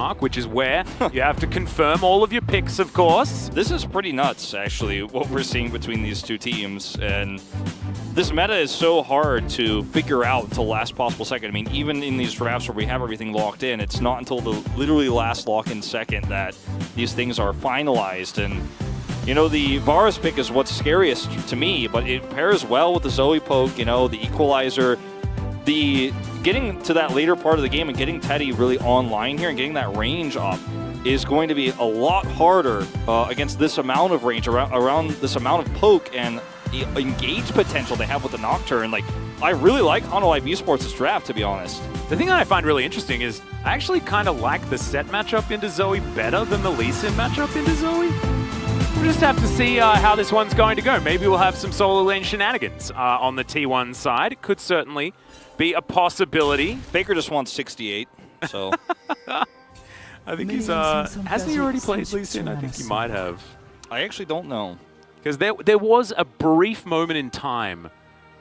mark, which is where you have to confirm all of your picks, of course. This is pretty nuts, actually, what we're seeing between these two teams. And this meta is so hard to figure out until last possible second. I mean, even in these drafts where we have everything locked in, it's not until the literally last lock-in second that these things are finalized. And, you know, the Varus pick is what's scariest to me, but it pairs well with the Zoe poke, you know, the equalizer. The getting to that later part of the game and getting Teddy really online here and getting that range up is going to be a lot harder against this amount of range, around this amount of poke and the engage potential they have with the Nocturne. Like, I really like Hanwha Life Esports' draft, to be honest. The thing that I find really interesting is I actually kind of like the set matchup into Zoe better than the Lee Sin matchup into Zoe. We'll just have to see how this one's going to go. Maybe we'll have some solo lane shenanigans on the T1 side. It could certainly be a possibility. Baker just wants 68, so... I think he's, hasn't he already played Lee Sin? I think he might have. I actually don't know. Because there was a brief moment in time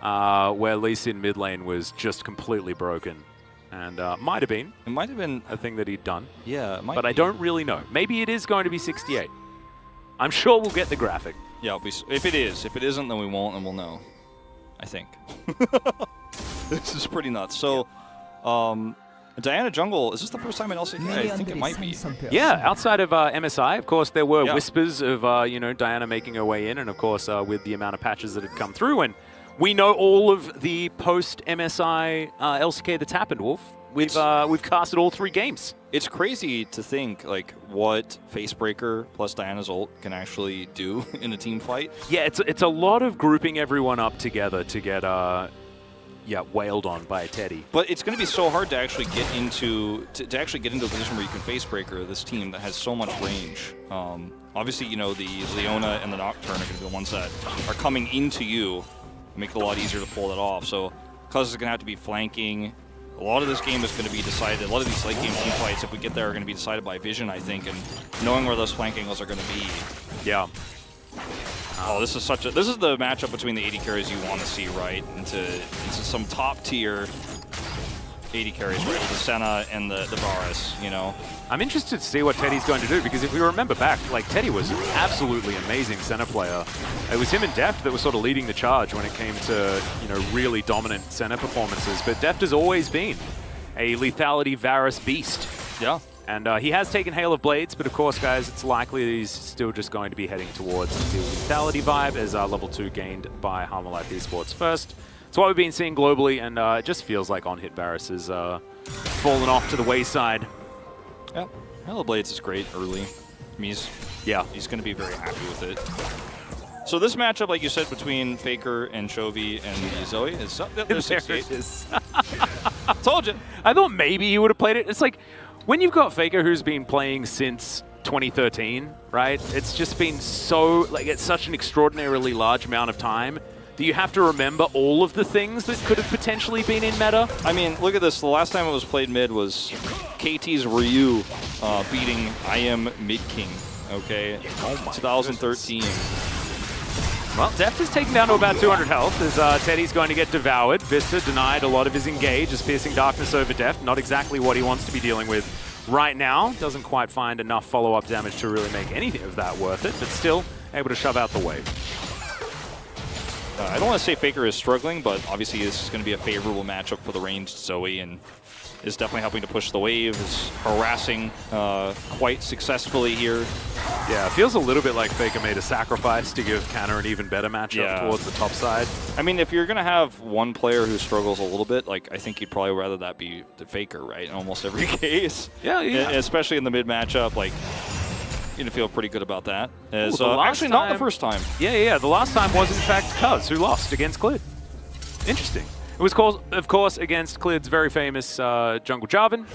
where Lee Sin mid lane was just completely broken. And might have been. It might have been a thing that he'd done. Yeah, it might But be. I don't really know. Maybe it is going to be 68. I'm sure we'll get the graphic. Yeah, if it is. If it isn't, then we won't, and we'll know. I think. This is pretty nuts. So, Diana Jungle, is this the first time in LCK? I think it might be. Yeah, outside of MSI, of course, there were whispers of, you know, Diana making her way in, and of course, with the amount of patches that had come through, and we know all of the post-MSI LCK that's happened, Wolf. We've casted all 3 games. It's crazy to think, like, what Facebreaker plus Diana's ult can actually do in a team fight. Yeah, it's a lot of grouping everyone up together to get, wailed on by a Teddy. But it's going to be so hard to actually get into to actually get into a position where you can Facebreaker this team that has so much range. Obviously, you know, the Leona and the Nocturne are going to be the ones that are coming into you, make it a lot easier to pull that off. So, Cuz is going to have to be flanking. A lot of this game is going to be decided, a lot of these late game team fights, if we get there, are going to be decided by vision, I think, and knowing where those flank angles are going to be. Yeah. Oh, this is the matchup between the 80 carries you want to see, right? Into some top tier 80 carries, right? With the Senna and the Varus, you know? I'm interested to see what Teddy's going to do, because if we remember back, like, Teddy was an absolutely amazing center player. It was him and Deft that was sort of leading the charge when it came to, you know, really dominant center performances. But Deft has always been a lethality Varus beast. Yeah. And he has taken Hail of Blades, but of course, guys, it's likely that he's still just going to be heading towards the lethality vibe as level 2 gained by Hanwha Life Esports first. It's what we've been seeing globally, and it just feels like on-hit Varus is fallen off to the wayside. Yeah, Hail of Blades is great early. I mean, he's going to be very happy with it. So this matchup, like you said, between Faker and Chovy and Zoe is there's 68. Told you. I thought maybe he would have played it. It's like, when you've got Faker who's been playing since 2013, right? It's just been so, like, it's such an extraordinarily large amount of time that you have to remember all of the things that could have potentially been in meta. I mean, look at this. The last time it was played mid was KT's Ryu beating I Am Mid King, okay? 2013. Well, Deft is taken down to about 200 health as Teddy's going to get devoured. Vista denied a lot of his engage as Piercing Darkness over Deft. Not exactly what he wants to be dealing with right now. Doesn't quite find enough follow-up damage to really make anything of that worth it, but still able to shove out the wave. I don't want to say Faker is struggling, but obviously this is going to be a favorable matchup for the ranged Zoe, and is definitely helping to push the wave, is harassing quite successfully here. Yeah, it feels a little bit like Faker made a sacrifice to give Canner an even better matchup towards the top side. I mean, if you're going to have one player who struggles a little bit, like, I think you'd probably rather that be the Faker, right, in almost every case. Yeah. Especially in the mid matchup, like, you're going to feel pretty good about that. Actually, not the first time. Yeah. The last time was, in fact, Cuz, who lost against Clid. Interesting. It was, of course, against Clid's very famous Jungle Jarvan,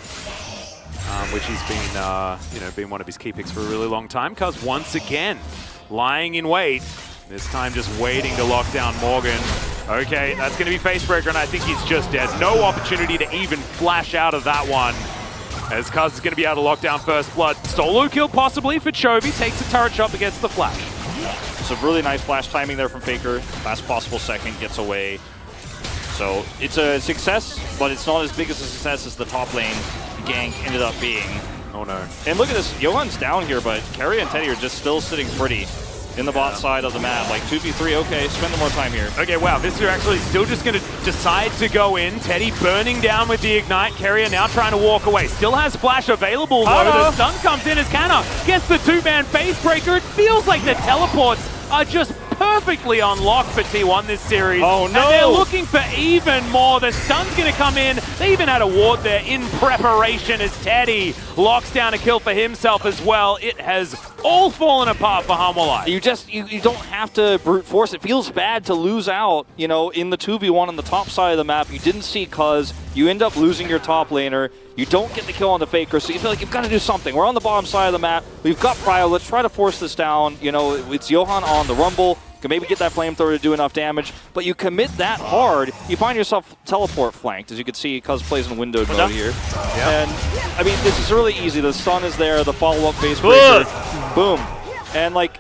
which he's been, been one of his key picks for a really long time. Cuz once again lying in wait. This time just waiting to lock down Morgan. Okay, that's going to be Facebreaker, and I think he's just dead. No opportunity to even flash out of that one, as Cuz is going to be able to lock down first blood. Solo kill possibly for Chovy. Takes a turret shot against the flash. Some really nice flash timing there from Faker. Last possible second, gets away. So it's a success, but it's not as big as a success as the top lane gank ended up being. Oh no. And look at this. Johan's down here, but Carry and Teddy are just still sitting pretty in the bot side of the map. Like 2v3, okay, spend more time here. Okay, wow, this is actually still just going to decide to go in. Teddy burning down with the Ignite. Carrier now trying to walk away. Still has Flash available, though. The stun comes in as Canna gets the two-man face breaker. It feels like the teleports are just perfectly unlocked for T1 this series. Oh, no. And they're looking for even more. The stun's going to come in. They even had a ward there in preparation as Teddy locks down a kill for himself as well. It has all fallen apart for Hanwha Life. You don't have to brute force. It feels bad to lose out, you know, in the 2v1 on the top side of the map. You didn't see Cuz. You end up losing your top laner. You don't get the kill on the Faker, so you feel like you've got to do something. We're on the bottom side of the map. We've got Prio. Let's try to force this down. You know, it's Johan on the Rumble. Can maybe get that flamethrower to do enough damage, but you commit that hard, you find yourself teleport flanked. As you can see, Cuz plays in windowed mode here. Yep. And, I mean, this is really easy. The stun is there, the follow-up face breaker, boom. And, like,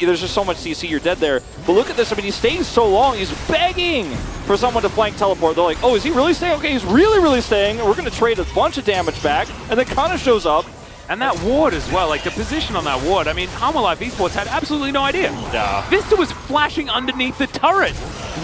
there's just so much CC, you're dead there. But look at this, I mean, he's staying so long, he's begging for someone to flank teleport. They're like, oh, is he really staying? Okay, he's really, really staying. We're going to trade a bunch of damage back. And then Kana shows up. And that ward as well, like the position on that ward, I mean, Hanwha Life Esports had absolutely no idea. Yeah. Vista was flashing underneath the turret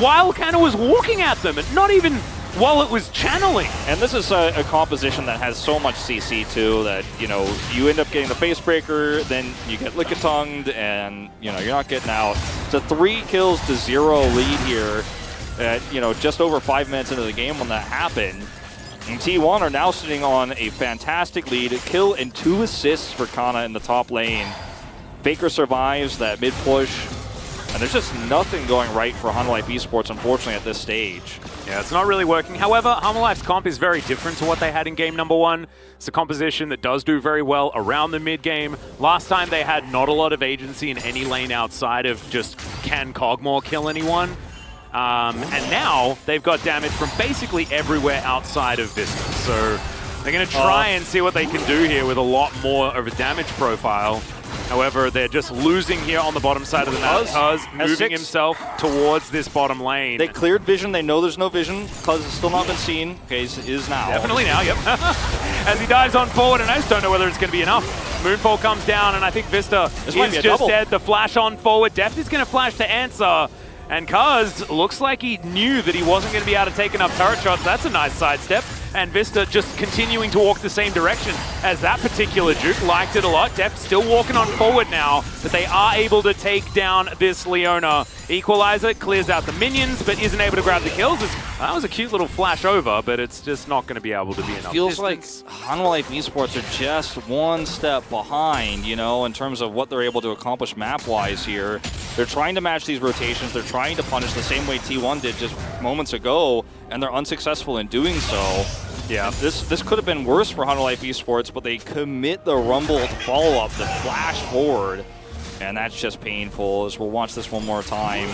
while Canna was walking at them, and not even while it was channeling. And this is a composition that has so much CC too that, you know, you end up getting the face breaker, then you get lick-a-tongued, and, you know, you're not getting out. It's a 3 kills to 0 lead here at, you know, just over 5 minutes into the game when that happened. And T1 are now sitting on a fantastic lead. A kill and 2 assists for Kana in the top lane. Faker survives that mid push. And there's just nothing going right for Hanwha Life Esports, unfortunately, at this stage. Yeah, it's not really working. However, Hanwha Life's comp is very different to what they had in game number 1. It's a composition that does do very well around the mid game. Last time they had not a lot of agency in any lane outside of just can Kog'Maw kill anyone. And now they've got damage from basically everywhere outside of Vista. So they're going to try and see what they can do here with a lot more of a damage profile. However, they're just losing here on the bottom side of the map. Cuz moving himself towards this bottom lane. They cleared vision. They know there's no vision. Cuz has still not been seen. Okay, he is now. Definitely now, yep. As he dives on forward, and I just don't know whether it's going to be enough. Moonfall comes down, and I think Vista is just double. dead. The flash on forward. Deft is going to flash to answer. And Cuz looks like he knew that he wasn't going to be able to take enough turret shots. That's a nice sidestep. And Vista just continuing to walk the same direction as that particular Juke. Liked it a lot. Deft still walking on forward now, but they are able to take down this Leona. Equalizer clears out the minions, but isn't able to grab the kills. That was a cute little flash over, but it's just not going to be able to be enough. Feels like Hanwha Life Esports are just one step behind, you know, in terms of what they're able to accomplish map-wise here. They're trying to match these rotations. They're trying to punish the same way T1 did just moments ago, and they're unsuccessful in doing so. Yeah, this could have been worse for Hanwha Life Esports, but they commit the Rumble to follow-up, the flash forward, and that's just painful as we'll watch this one more time.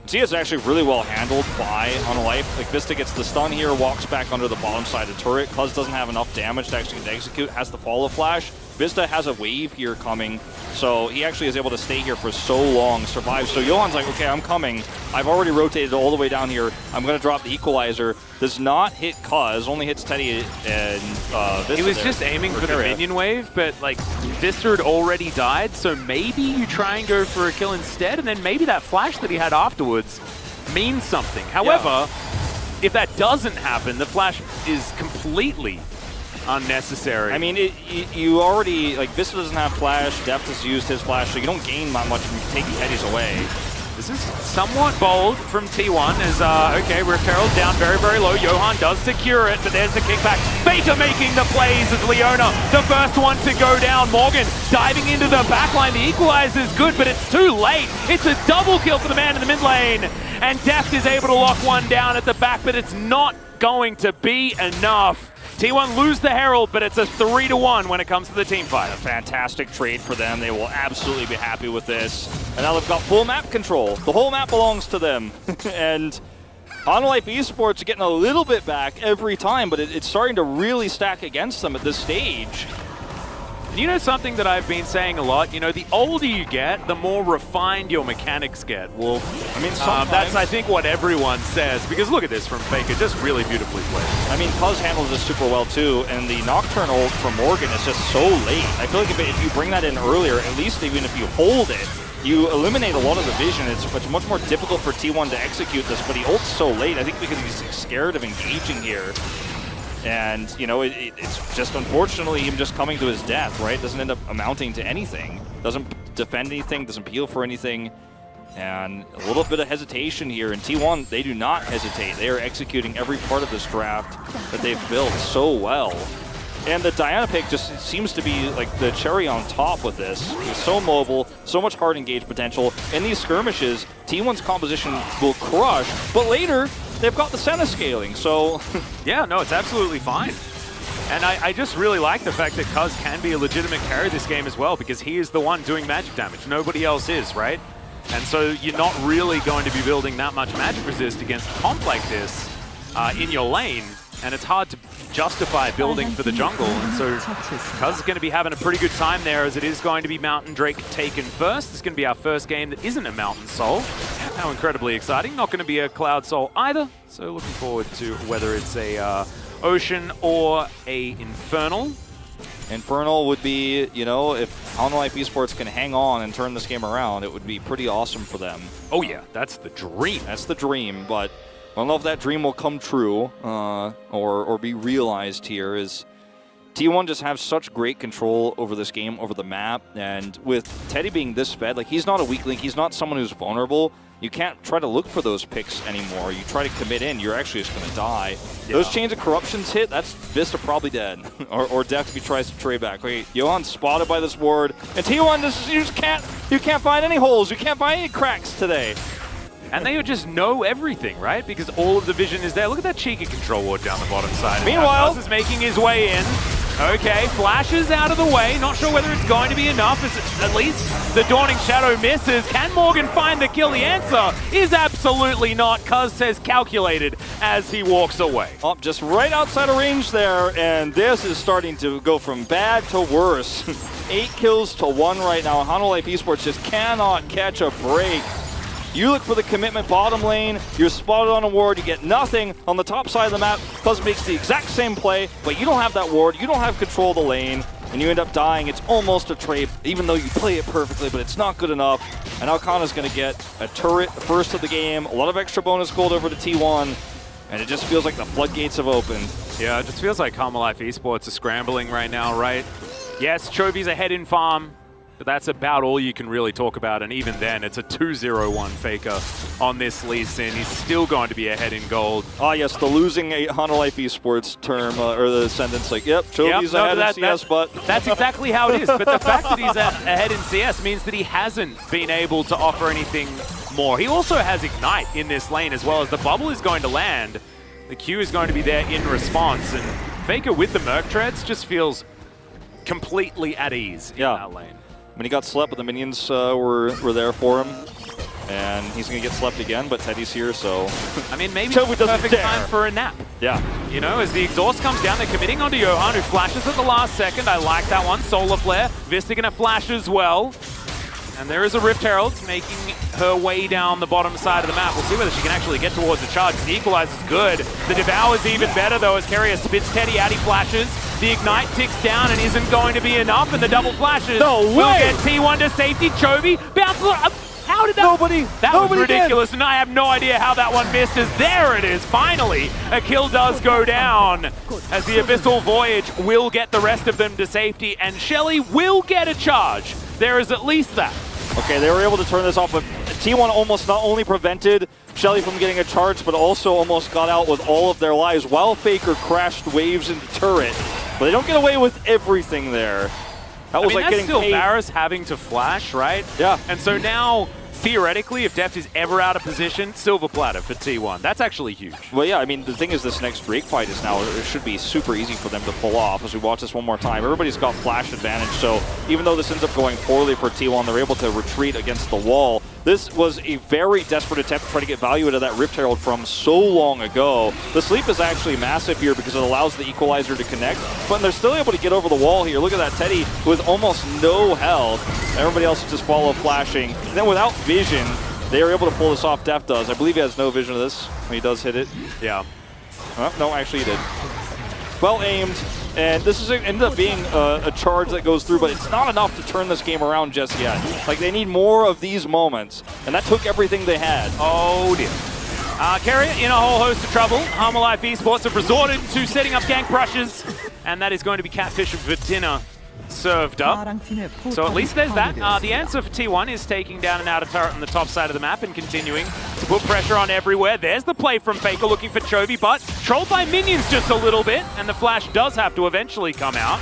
See, it's actually really well handled by Hanwha Life. Like, Vista gets the stun here, walks back under the bottom side of the turret. Cuz doesn't have enough damage to actually execute, has the follow flash. Vista has a wave here coming, so he actually is able to stay here for so long, survives. So Johan's like, okay, I'm coming. I've already rotated all the way down here. I'm going to drop the equalizer. Does not hit Cuz, only hits Teddy and Vista. He was just aiming for the minion wave, but like Vista had already died, so maybe you try and go for a kill instead, and then maybe that flash that he had afterwards means something. However, if that doesn't happen, the flash is completely unnecessary. I mean, you already, like, Vista doesn't have flash, Deft has used his flash, so you don't gain that much from taking Teddy's away. This is somewhat bold from T1 as, okay, Rift Herald down very, very low. Johan does secure it, but there's the kickback. Faker making the plays as Leona, the first one to go down. Morgan diving into the backline. The equalizer is good, but it's too late. It's a double kill for the man in the mid lane. And Deft is able to lock one down at the back, but it's not going to be enough. T1 lose the Herald, but it's a 3-1 when it comes to the team fight. A fantastic trade for them. They will absolutely be happy with this. And now they've got full map control. The whole map belongs to them. And Hanwha Life Esports are getting a little bit back every time, but it's starting to really stack against them at this stage. And you know something that I've been saying a lot, you know, the older you get, the more refined your mechanics get, Wolf. I mean, that's, I think, what everyone says, because look at this from Faker, just really beautifully played. I mean, Cuz handles this super well too, and the Nocturne ult from Morgan is just so late. I feel like if you bring that in earlier, at least even if you hold it, you eliminate a lot of the vision. It's much more difficult for T1 to execute this, but he ults so late, I think because he's scared of engaging here. And, you know, it's just unfortunately him just coming to his death, right? Doesn't end up amounting to anything. Doesn't defend anything, doesn't peel for anything. And a little bit of hesitation here. And T1, they do not hesitate. They are executing every part of this draft that they've built so well. And the Diana pick just seems to be like the cherry on top with this. He's so mobile, so much hard engage potential. In these skirmishes, T1's composition will crush, but later, they've got the Senna scaling, so... Yeah, no, it's absolutely fine. And I just really like the fact that Cuz can be a legitimate carry this game as well, because he is the one doing magic damage. Nobody else is, right? And so you're not really going to be building that much magic resist against a comp like this in your lane, and it's hard to justify building for the jungle. And so Cuz is going to be having a pretty good time there, as it is going to be Mountain Drake taken first. It's going to be our first game that isn't a Mountain Soul. How incredibly exciting. Not going to be a Cloud Soul either. So looking forward to whether it's a Ocean or a Infernal. Infernal would be, you know, if Hanwha Life Esports can hang on and turn this game around, it would be pretty awesome for them. Oh yeah, that's the dream. That's the dream, but I don't know if that dream will come true or be realized here. Is T1 just have such great control over this game, over the map, and with Teddy being this fed, like, he's not a weak link, he's not someone who's vulnerable. You can't try to look for those picks anymore. You try to commit in, you're actually just going to die. Yeah. Those chains of corruptions hit, that's Vista probably dead. or death if he tries to trade back. Wait, Johan's spotted by this ward, and T1 you can't find any holes, you can't find any cracks today. And they just know everything, right? Because all of the vision is there. Look at that cheeky control ward down the bottom side. Meanwhile, Cuz is making his way in. Okay, flashes out of the way. Not sure whether it's going to be enough. At least the Dawning Shadow misses. Can Morgan find the kill? The answer is absolutely not. Cuz says calculated as he walks away. Oh, just right outside of range there, and this is starting to go from bad to worse. 8 kills to 1 right now. Hanwha Life Esports just cannot catch a break. You look for the commitment bottom lane, you're spotted on a ward, you get nothing on the top side of the map. Cuz makes the exact same play, but you don't have that ward, you don't have control of the lane, and you end up dying. It's almost a trade, even though you play it perfectly, but it's not good enough. And Alcana's going to get a turret first of the game, a lot of extra bonus gold over to T1, and it just feels like the floodgates have opened. Yeah, it just feels like Hanwha Life Esports are scrambling right now, right? Yes, Chovy's ahead in farm, but that's about all you can really talk about, and even then, it's a 2-0-1 Faker on this Lee Sin. He's still going to be ahead in gold. Ah, yes, the losing Hanwha Life Esports term, or the sentence, like, yep, Chovy's ahead in CS, but... That's exactly how it is, but the fact that he's ahead in CS means that he hasn't been able to offer anything more. He also has Ignite in this lane, as well as the bubble is going to land. The Q is going to be there in response, and Faker with the Merc Treads just feels completely at ease in that lane. When he got slept, but the minions were there for him. And he's going to get slept again, but Teddy's here, so... I mean, maybe it's the perfect time for a nap. Yeah. You know, as the exhaust comes down, they're committing onto Johan, who flashes at the last second. I like that one. Solar Flare. Vista going to flash as well. And there is a Rift Herald making her way down the bottom side of the map. We'll see whether she can actually get towards the charge. The Equalize is good. The Devour is even better, though, as Keria spits Teddy out. He flashes. The Ignite ticks down and isn't going to be enough, and the double flashes will get T1 to safety. Chovy bounces up. How did that? That was ridiculous, and I have no idea how that one missed. As there it is, finally, a kill does go down, as the Abyssal Voyage will get the rest of them to safety, and Shelly will get a charge. There is at least that. Okay, they were able to turn this off, but T1 almost not only prevented Shelly from getting a charge, but also almost got out with all of their lives while Faker crashed waves into turret. But they don't get away with everything there. That was like getting still paid. Varus having to flash, right? Yeah. And so now, theoretically, if Deft is ever out of position, silver platter for T1. That's actually huge. Well, yeah, I mean, the thing is, this next Drake fight is now, it should be super easy for them to pull off. As we watch this one more time, everybody's got flash advantage, so even though this ends up going poorly for T1, they're able to retreat against the wall. This was a very desperate attempt to try to get value out of that Rift Herald from so long ago. The sleep is actually massive here because it allows the equalizer to connect, but they're still able to get over the wall here. Look at that Teddy with almost no health. Everybody else just follow flashing. And then without vision, they are able to pull this off. Def does. I believe he has no vision of this when he does hit it. Yeah. No, actually he did. Well aimed. And this is ended up being a charge that goes through, but it's not enough to turn this game around just yet. Like, they need more of these moments, and that took everything they had. Oh, dear. Carrier in a whole host of trouble. Hanwha Life Esports have resorted to setting up gank brushes, and that is going to be catfish for dinner served up. So at least there's that. The answer for T1 is taking down an outer turret on the top side of the map and continuing to put pressure on everywhere. There's the play from Faker looking for Chovy, but trolled by minions just a little bit, and the flash does have to eventually come out.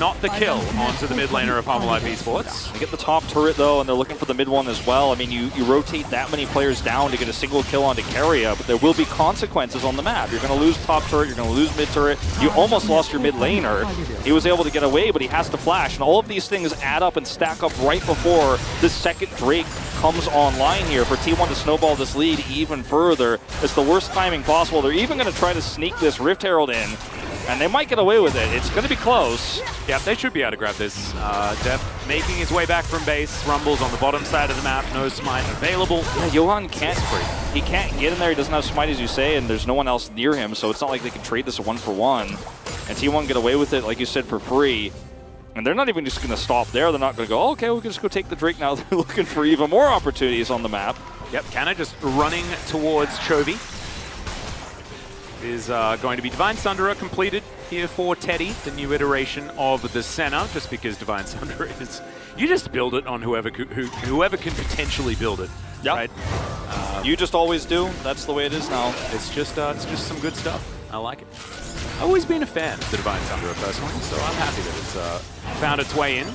Not the kill onto the mid laner of Hanwha Life Esports. They get the top turret though, and they're looking for the mid one as well. I mean, you rotate that many players down to get a single kill onto Carrier, but there will be consequences on the map. You're going to lose top turret, you're going to lose mid turret. You almost lost your mid laner. He was able to get away, but he has to flash, and all of these things add up and stack up right before the second Drake comes online here for T1 to snowball this lead even further. It's the worst timing possible. They're even going to try to sneak this Rift Herald in, and they might get away with it. It's going to be close. Yeah, they should be able to grab this. Def making his way back from base. Rumbles on the bottom side of the map. No smite available. Yeah, Johan can't get in there. He doesn't have smite, as you say, and there's no one else near him, so it's not like they can trade this a 1-for-1. And T1 get away with it, like you said, for free. And they're not even just going to stop there. They're not going to go, oh, okay, we can just go take the Drake now. They're looking for even more opportunities on the map. Yep, Canna just running towards Chovy. Is going to be Divine Sunderer completed here for Teddy, the new iteration of the Senna, just because Divine Sunderer is... You just build it on whoever can potentially build it, right? You just always do. That's the way it is now. It's just some good stuff. I like it. I've always been a fan of the Divine Sunderer personally, so I'm happy that it's found its way in.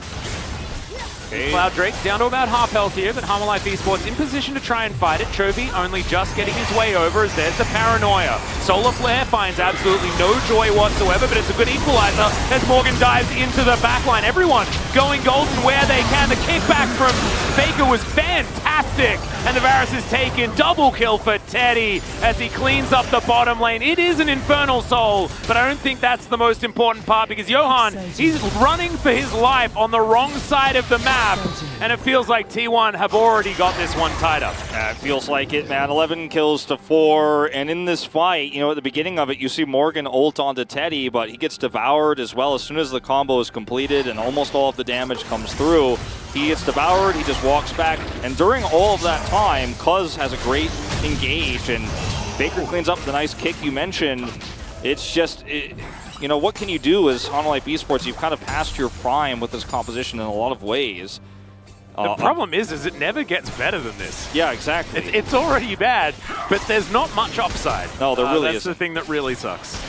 Cloud Drake down to about half health here, but Hanwha Life Esports in position to try and fight it. Chovy only just getting his way over as there's the paranoia. Solar Flare finds absolutely no joy whatsoever, but it's a good equalizer as Morgan dives into the backline. Everyone going golden where they can. The kickback from Faker was fantastic, and the Varus is taken. Double kill for Teddy as he cleans up the bottom lane. It is an Infernal Soul, but I don't think that's the most important part because Johan, he's running for his life on the wrong side of the map. And it feels like T1 have already got this one tied up. It feels like it, man. 11 kills to 4. And in this fight, you know, at the beginning of it, you see Morgan ult onto Teddy, but he gets devoured as well as soon as the combo is completed and almost all of the damage comes through. He gets devoured, he just walks back. And during all of that time, Cuz has a great engage, and Baker cleans up the nice kick you mentioned. It's just... you know, what can you do as Hanwha Life Esports? You've kind of passed your prime with this composition in a lot of ways. The problem is it never gets better than this. Yeah, exactly. It's already bad, but there's not much upside. No, there really That's the thing that really sucks.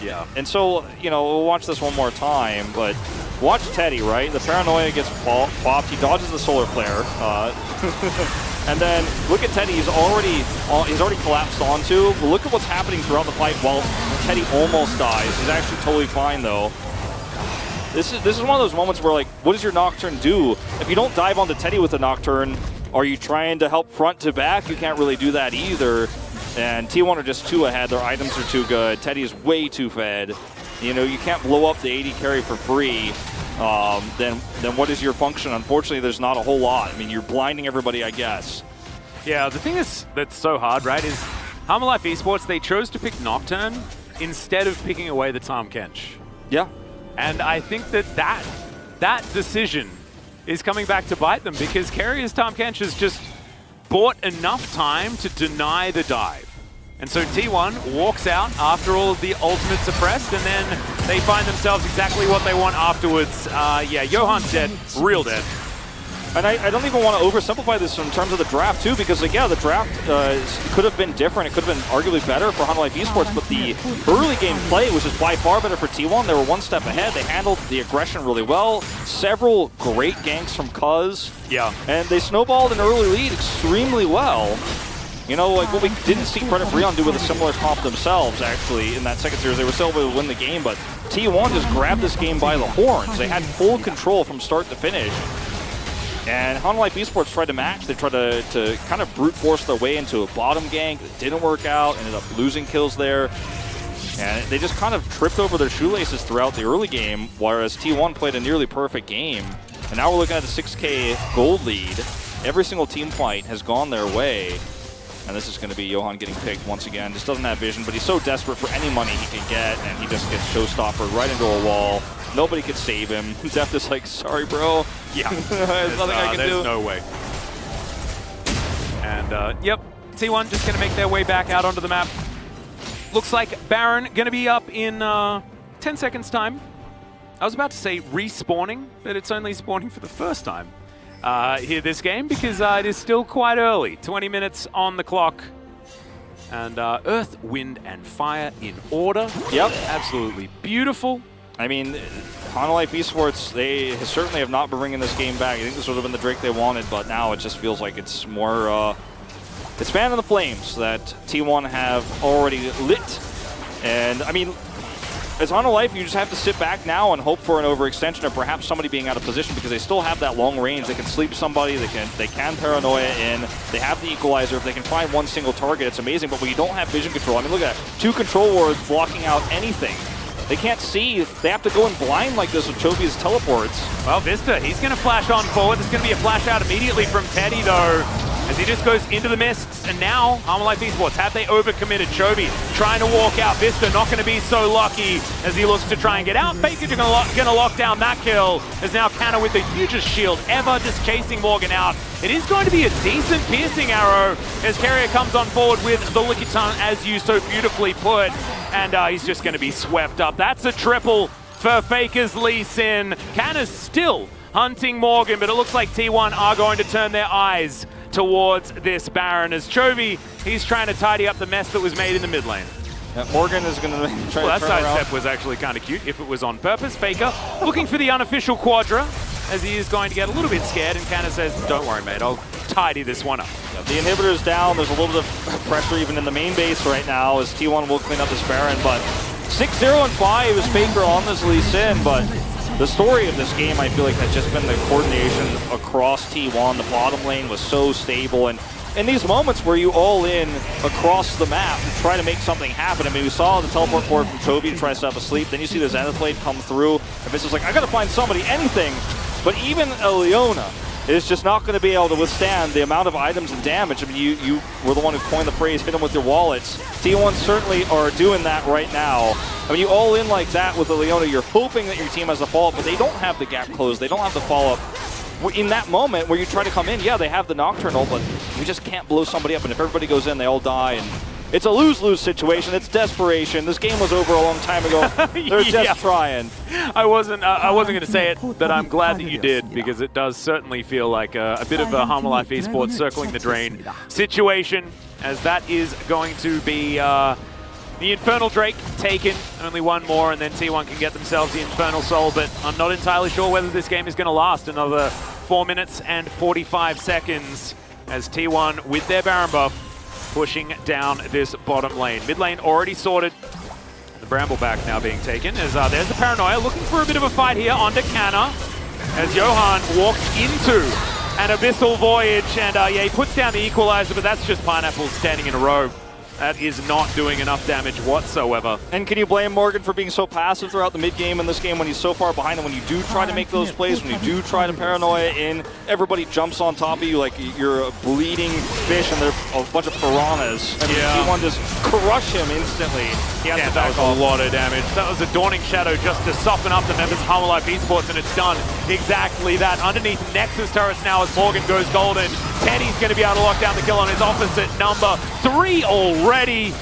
Yeah. And so, you know, we'll watch this one more time, but watch Teddy, right? The paranoia gets popped. He dodges the solar flare. And then look at Teddy. He's already collapsed onto. But look at what's happening throughout the fight while Teddy almost dies. He's actually totally fine though. This is one of those moments where, like, what does your Nocturne do? If you don't dive onto Teddy with a Nocturne, are you trying to help front to back? You can't really do that either. And T1 are just too ahead. Their items are too good. Teddy is way too fed. You know, you can't blow up the AD carry for free. Then what is your function? Unfortunately, there's not a whole lot. I mean, you're blinding everybody, I guess. Yeah, the thing that's so hard, right, is Hanwha Life Esports, they chose to pick Nocturne instead of picking away the Tahm Kench. Yeah. And I think that decision is coming back to bite them because Carrier's Tahm Kench has just bought enough time to deny the dive. And so T1 walks out after all of the ultimates are pressed, and then they find themselves exactly what they want afterwards. Yeah, Johan's dead, real dead. And I don't even want to oversimplify this in terms of the draft, too, because, like, yeah, the draft could have been different. It could have been arguably better for Hanwha Life Esports, but the early game play was just by far better for T1. They were one step ahead. They handled the aggression really well. Several great ganks from Cuz. Yeah. And they snowballed an early lead extremely well. You know, like what we didn't see Credit Breon do with a similar comp themselves, actually, in that second series. They were still able to win the game, but T1 just grabbed this game by the horns. They had full control from start to finish. And Hanwha Life Esports tried to match. They tried to kind of brute force their way into a bottom gank. It didn't work out. Ended up losing kills there. And they just kind of tripped over their shoelaces throughout the early game, whereas T1 played a nearly perfect game. And now we're looking at a 6K gold lead. Every single team fight has gone their way. And this is going to be Johan getting picked once again. Just doesn't have vision, but he's so desperate for any money he can get, and he just gets showstoppered right into a wall. Nobody could save him. Zeph is like, sorry, bro. Yeah. There's nothing I can do. There's no way. And, yep, T1 just going to make their way back out onto the map. Looks like Baron going to be up in 10 seconds' time. I was about to say respawning, but it's only spawning for the first time here this game because it is still quite early. 20 minutes on the clock. And Earth, Wind, and Fire in order. Yep. Absolutely beautiful. I mean, Hanwha Life Esports, they certainly have not been bringing this game back. I think this would have been the Drake they wanted, but now it just feels like it's more, it's fan of the flames that T1 have already lit. And, I mean, as Hanwha Life, you just have to sit back now and hope for an overextension or perhaps somebody being out of position because they still have that long range. They can sleep somebody, they can paranoia in, they have the equalizer. If they can find one single target, it's amazing. But when you don't have vision control, I mean, look at that. 2 control wards blocking out anything. They can't see. They have to go in blind like this with Chovy's teleports. Well, Vista, he's going to flash on forward. There's going to be a flash out immediately from Teddy, though, as he just goes into the mists. And now, Hanwha Life Esports, have they overcommitted? Chovy trying to walk out. Vista not going to be so lucky as he looks to try and get out. Faker going to lock down that kill. As now Canna with the hugest shield ever, just chasing Morgan out. It is going to be a decent piercing arrow as Carrier comes on forward with the Lickitung, as you so beautifully put. And he's just going to be swept up. That's a triple for Faker's Lee Sin. Canna's still hunting Morgan, but it looks like T1 are going to turn their eyes towards this Baron. As Chovy, he's trying to tidy up the mess that was made in the mid lane. Yeah, Morgan is going to try to turn that side around. step was actually kind of cute if it was on purpose. Faker looking for the unofficial Quadra, as he is going to get a little bit scared, and Canna says, don't worry, mate, I'll tidy this one up. Yeah, the inhibitor's down. There's a little bit of pressure even in the main base right now as T1 will clean up this Baron, but 6-0 and 5 is Faker on this Lee Sin, but the story of this game, I feel like, has just been the coordination across T1. The bottom lane was so stable, and in these moments where you all in across the map to try to make something happen. I mean, we saw the teleport forward from Chovy to try to stop asleep. Then you see the Zenith Blade come through, and Vince is like, I gotta find somebody, anything. But even a Leona is just not going to be able to withstand the amount of items and damage. I mean, you were the one who coined the phrase, hit them with your wallets. T1 certainly are doing that right now. I mean, you all in like that with the Leona, you're hoping that your team has the follow-up, but they don't have the gap closed. They don't have the follow-up. In that moment where you try to come in, yeah, they have the Nocturnal, but you just can't blow somebody up. And if everybody goes in, they all die. And it's a lose-lose situation. It's desperation. This game was over a long time ago. They're just trying. I wasn't going to say it, but I'm glad that you did, because it does certainly feel like a bit of a Hanwha Life Esports circling the drain situation, as that is going to be the Infernal Drake taken. Only one more, and then T1 can get themselves the Infernal Soul, but I'm not entirely sure whether this game is going to last another 4 minutes and 45 seconds, as T1 with their Baron buff pushing down this bottom lane. Mid lane already sorted. The Brambleback now being taken, as there's the Paranoia looking for a bit of a fight here onto Canna, as Johan walks into an Abyssal Voyage, and yeah, he puts down the Equalizer, but that's just Pineapples standing in a row. That is not doing enough damage whatsoever. And can you blame Morgan for being so passive throughout the mid-game in this game when he's so far behind? And when you do try to make those plays, when you do try to paranoia in, everybody jumps on top of you like you're a bleeding fish and they're a bunch of piranhas. And T1 just crush him instantly. He has to back that was a lot of damage. That was a Dawning Shadow just to soften up the members of Hanwha Life Esports, and it's done exactly that. Underneath Nexus turrets now as Morgan goes golden. Teddy's going to be able to lock down the kill on his opposite number 3 already,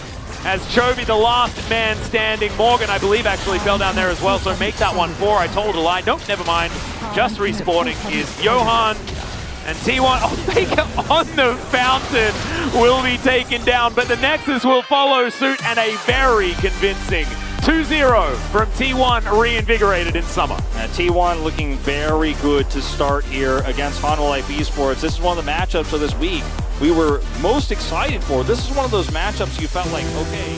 as Chovy, the last man standing. Morgan, I believe, actually fell down there as well, so make that one 4. I told a lie. Nope, never mind. Just respawning is Johan. And T1, oh, Faker on the fountain will be taken down, but the Nexus will follow suit, and a very convincing 2-0 from T1, reinvigorated in Summer. T1 looking very good to start here against Hanwha Life Esports. This is one of the matchups of this week we were most excited for. This is one of those matchups you felt like, okay,